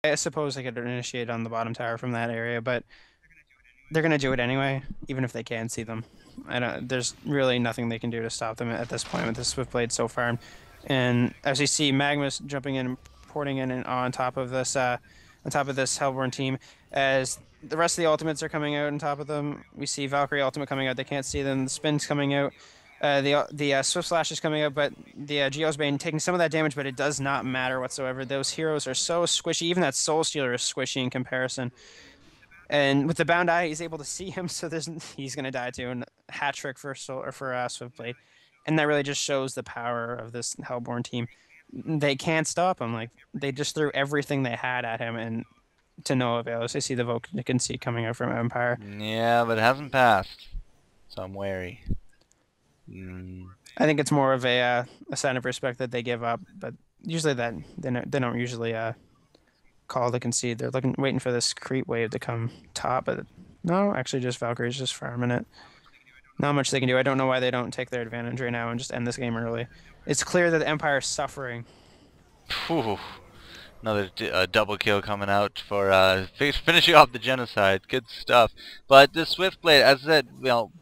I suppose they could initiate on the bottom tower from that area, but they're gonna do it anyway, even if they can see them. I don't. There's really nothing they can do to stop them at this point with the Swiftblade so far. And as you see, Magma's jumping in and porting in and on top of this Hellborn team, as the rest of the ultimates are coming out on top of them. We see Valkyrie ultimate coming out. They can't see them. The spin's coming out. The Swift Slash is coming out, but the Geosbane taking some of that damage, but it does not matter whatsoever. Those heroes are so squishy. Even that Soul Stealer is squishy in comparison. And with the Bound Eye, he's able to see him, so he's gonna die too. And hat trick for Soul or for Swiftblade, and that really just shows the power of this Hellborn team. They can't stop him. Like they just threw everything they had at him, and to no avail. As I see the Vacancy coming out from Empire. Yeah, but it hasn't passed, so I'm wary. I think it's more of a sign of respect that they give up, but usually that they don't usually call to concede. They're waiting for this creep wave to come top, but no, actually just Valkyrie's just farming it. Not much they can do. I don't know why they don't take their advantage right now and just end this game early. It's clear that the Empire is suffering. Whew. Another double kill coming out for finishing off the genocide. Good stuff. But the Swiftblade, as I said,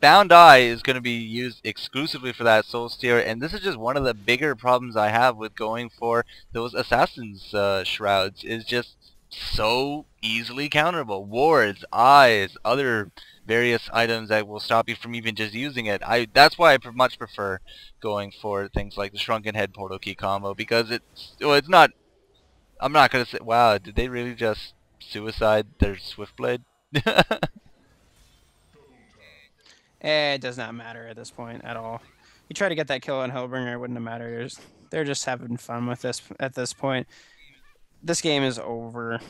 Bound Eye is going to be used exclusively for that Soul Stealer, and this is just one of the bigger problems I have with going for those Assassin's Shrouds. Is just so easily counterable. Wards, eyes, other various items that will stop you from even just using it. That's why I much prefer going for things like the Shrunken Head Portal Key combo, because it's not. I'm not gonna say. Wow, did they really just suicide their Swiftblade? It does not matter at this point at all. You try to get that kill on Hellbringer, it wouldn't have mattered. They're just having fun with this at this point. This game is over.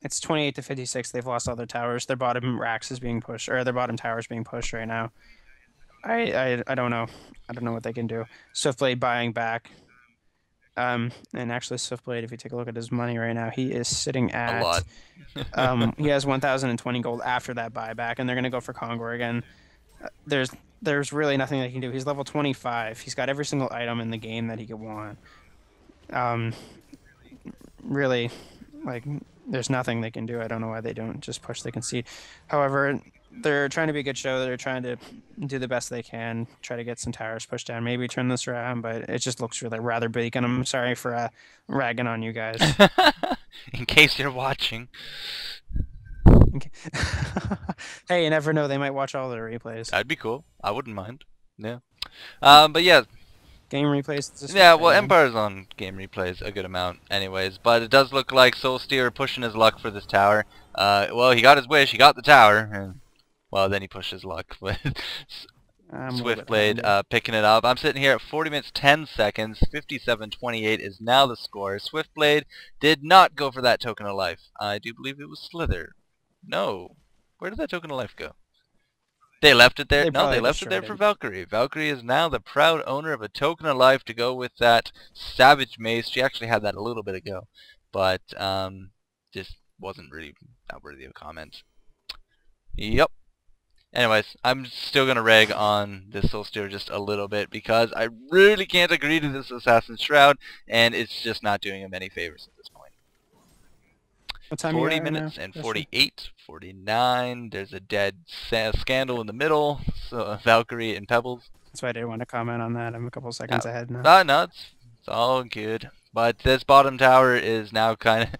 It's 28 to 56. They've lost all their towers. Their bottom racks is being pushed, or their bottom tower is being pushed right now. I don't know. I don't know what they can do. Swiftblade buying back. And actually, Swiftblade, if you take a look at his money right now, he is sitting at A lot. he has 1,020 gold after that buyback, and they're gonna go for Kongor again. There's really nothing they can do. He's level 25. He's got every single item in the game that he could want. Really, like, there's nothing they can do. I don't know why they don't just push the concede. However, they're trying to be a good show. They're trying to do the best they can, try to get some towers pushed down, maybe turn this around, but it just looks really rather bleak, and I'm sorry for ragging on you guys. In case you're watching. Okay. Hey, you never know. They might watch all the replays. That'd be cool. I wouldn't mind. Yeah. But yeah. Game replays. Yeah, well, Empire's on game replays a good amount anyways, but it does look like Soul Stealer pushing his luck for this tower. Well, he got his wish. He got the tower. And, well, then he pushed his luck. Swiftblade picking it up. I'm sitting here at 40 minutes 10 seconds. 57-28 is now the score. Swiftblade did not go for that token of life. I do believe it was Slither. No. Where did that token of life go? They left it there. No, they left it there for Valkyrie. Valkyrie is now the proud owner of a token of life to go with that Savage Mace. She actually had that a little bit ago, but just wasn't really not worthy of comment. Yep. Anyways, I'm still going to rag on this Soul Stealer just a little bit because I really can't agree to this Assassin's Shroud, and it's just not doing him any favors at this point. What time 40 minutes and 48, 49. There's a dead Scandal in the middle. So Valkyrie and Pebbles. That's why I didn't want to comment on that. I'm a couple seconds ahead now. No, it's all good. But this bottom tower is now kind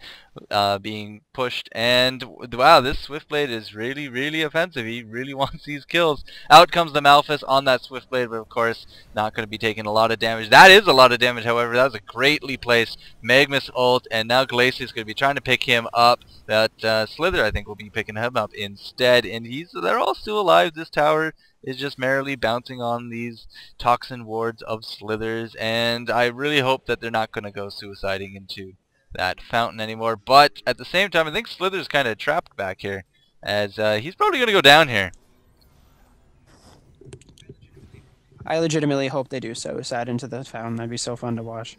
of being pushed, and wow, this Swiftblade is really, really offensive. He really wants these kills. Out comes the Malphus on that Swiftblade, but of course not going to be taking a lot of damage. That is a lot of damage, however. That was a greatly placed Magnus ult, and now Glacius is going to be trying to pick him up. That Slither, I think, will be picking him up instead, and they're all still alive. This tower is just merrily bouncing on these toxin wards of Slithers, and I really hope that they're not going to go suiciding into that fountain anymore. But at the same time, I think Slither's kind of trapped back here, as he's probably going to go down here. I legitimately hope they do suicide into the fountain. That'd be so fun to watch.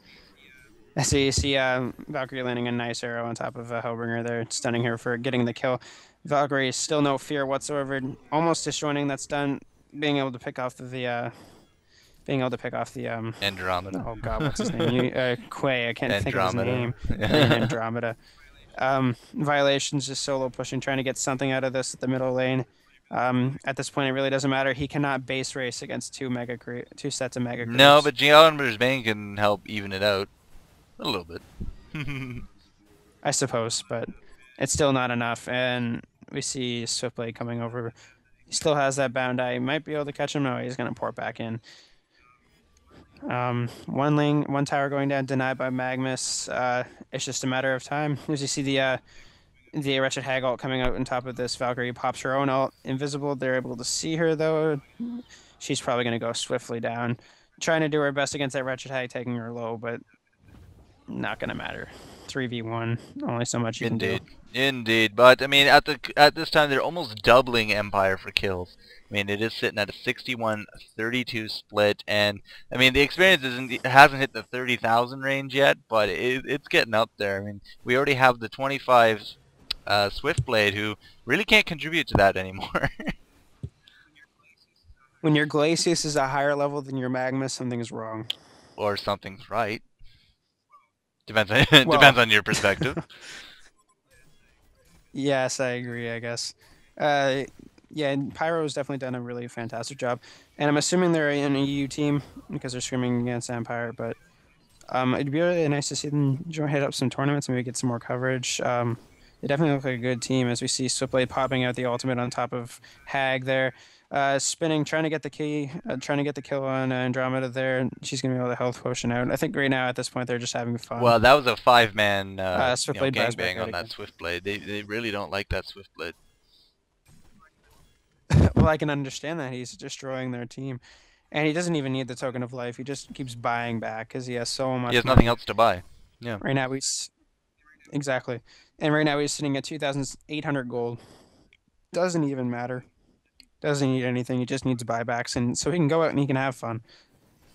So you see Valkyrie landing a nice arrow on top of Hellbringer there, stunning her for getting the kill. Valkyrie still no fear whatsoever, almost disjointing that stun, being able to pick off the being able to pick off the Andromeda. oh god, what's his name? Quay. I can't think of his Andromeda. name. Lane Andromeda. Violations, just solo pushing, trying to get something out of this at the middle lane. At this point, it really doesn't matter. He cannot base race against two sets of mega No, creeps. but Geometer's Bane can help even it out a little bit. I suppose, but it's still not enough. And we see Swiftblade coming over. He still has that bound eye. He might be able to catch him. No, he's going to port back in. One tower going down, denied by Magnus. It's just a matter of time. As you see the Wretched Hag ult coming out on top of this, Valkyrie pops her own ult. Invisible. They're able to see her though. She's probably going to go swiftly down. Trying to do her best against that Wretched Hag, taking her low, but not going to matter. 3v1, only so much you can do. Indeed. But I mean, at this time, they're almost doubling Empire for kills. I mean, it is sitting at a 61-32 split, and I mean, the experience hasn't hit the 30,000 range yet, but it's getting up there. I mean, we already have the 25 Swiftblade, who really can't contribute to that anymore. When your Glacius is a higher level than your Magnus, something's wrong. Or something's right. Depends on, Well, depends on your perspective. yes, I agree, I guess. Yeah, and PYRO's definitely done a really fantastic job. And I'm assuming they're an EU team because they're scrimming against Empire, but it'd be really nice to see them hit up some tournaments and maybe get some more coverage. They definitely look like a good team as we see Swiftblade popping out the ultimate on top of Hag there. Spinning, trying to get the kill on Andromeda there. She's going to be able to health potion out. I think right now at this point they're just having fun. Well, that was a 5-man Swiftblade gangbang on that Swiftblade. They really don't like that Swiftblade. Well, I can understand that. He's destroying their team. And he doesn't even need the token of life. He just keeps buying back because he has so much He has money. nothing else to buy. Yeah. Right now he's... Exactly. And right now he's sitting at 2,800 gold. Doesn't even matter. Doesn't need anything. He just needs buybacks, and so he can go out and he can have fun.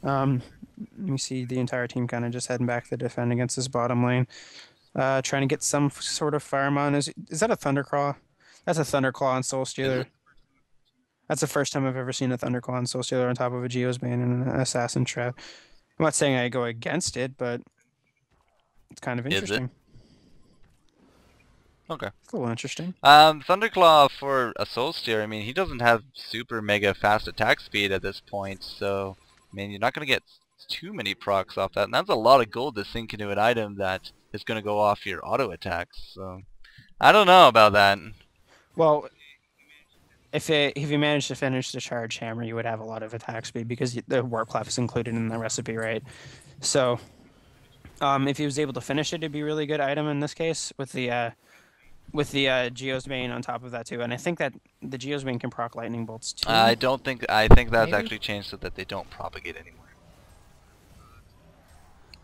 You see the entire team kind of just heading back to defend against this bottom lane, trying to get some sort of farm on. Is that a Thunderclaw? That's a Thunderclaw on Soul Stealer. That's the first time I've ever seen a Thunderclaw on Soul Stealer on top of a Geo's Bane and an Assassin Trap. I'm not saying I go against it, but it's kind of interesting. Is it? Okay. It's a little interesting. Thunderclaw for a Soul Steer, I mean, he doesn't have super mega fast attack speed at this point, so, I mean, you're not going to get too many procs off that, and that's a lot of gold to sink into an item that is going to go off your auto attacks, so, I don't know about that. Well, if you manage to finish the charge hammer, you would have a lot of attack speed because the warp clef is included in the recipe, right? So, if he was able to finish it, it'd be a really good item in this case with the Geo's Bane on top of that too, and I think that the Geo's Bane can proc lightning bolts too. I think that's actually changed so that they don't propagate anymore.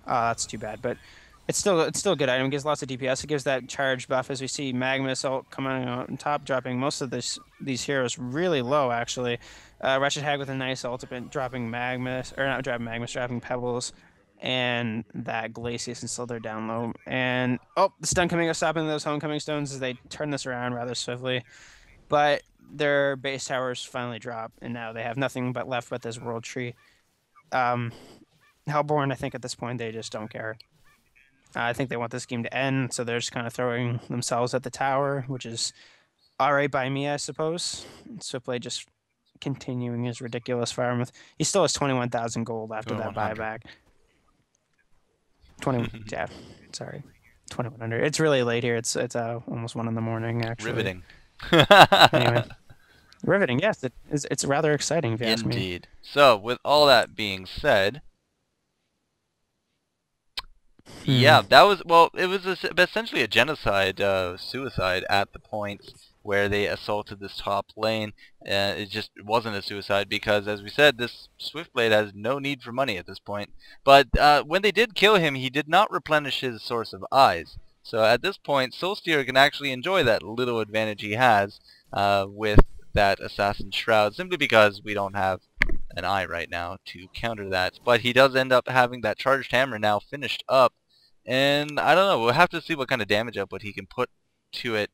That's too bad, but it's still a good item. It gives lots of DPS. It gives that charge buff as we see Magnus ult coming out on top, dropping most of these heroes really low actually. Wretched Hag with a nice ultimate, dropping Magnus, or not dropping Magnus, dropping Pebbles. And that Glacius and still they're down low. And oh, the stun coming up, stopping those homecoming stones as they turn this around rather swiftly. But their base towers finally drop, and now they have nothing but left but this world tree. Hellborn, I think at this point they just don't care. I think they want this game to end, so they're just kind of throwing themselves at the tower, which is alright by me, I suppose. Swiftblade just continuing his ridiculous farm with. He still has 21,000 gold after that buyback. 2100. It's really late here. It's almost 1 in the morning actually. Riveting. Anyway, riveting. Yes, it's rather exciting if you ask me. Indeed. So with all that being said, yeah, that was it was essentially a genocide, suicide at the point where they assaulted this top lane. It wasn't a suicide because, as we said, this Swiftblade has no need for money at this point. But when they did kill him, he did not replenish his source of eyes. So at this point, Soulsteer can actually enjoy that little advantage he has with that Assassin Shroud, simply because we don't have an eye right now to counter that. But he does end up having that Charged Hammer now finished up. And I don't know, we'll have to see what kind of damage output he can put to it.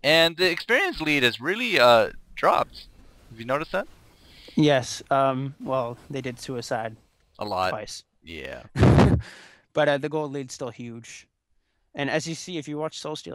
And the experience lead has really dropped. Have you noticed that? Yes. Well, they did suicide A lot. twice. Yeah. But the gold lead's still huge. And as you see, if you watch Soul Stealer,